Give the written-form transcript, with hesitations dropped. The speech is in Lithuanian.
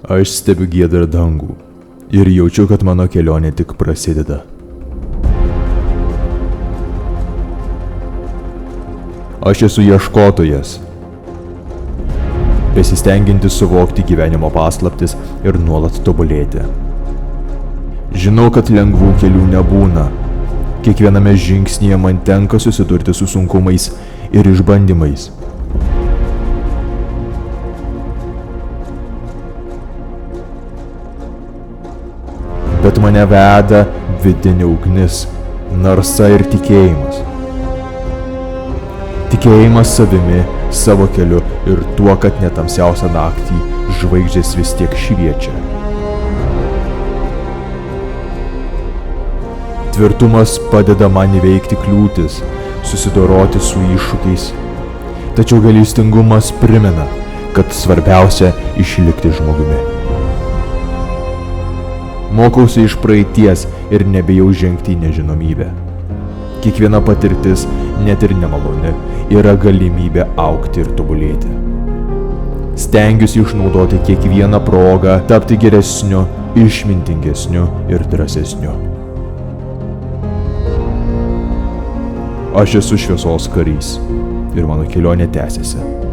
Aš stebiu giedrą dangų ir jaučiu, kad mano kelionė tik prasideda. Aš esu ieškotojas, besistengiantis suvokti gyvenimo paslaptis ir nuolat tobulėti. Žinau, kad lengvų kelių nebūna. Kiekviename žingsnyje man tenka susidurti su sunkumais ir išbandymais. Bet mane veda vidinė ugnis, narsa ir tikėjimas. Tikėjimas savimi, savo keliu ir tuo, kad net tamsiausią naktį žvaigždės vis tiek šviečia. Tvirtumas padeda man įveikti kliūtis, susidoroti su iššūkiais. Tačiau gailestingumas primena, kad svarbiausia išlikti žmogumi. Mokausi iš praeities ir nebijau žengti į nežinomybę. Kiekviena patirtis, net ir nemaloni, yra galimybė augti ir tobulėti. Stengiuosi išnaudoti kiekvieną progą tapti geresniu, išmintingesniu ir drąsesniu. Aš esu šviesos karys ir mano kelionė tęsiasi.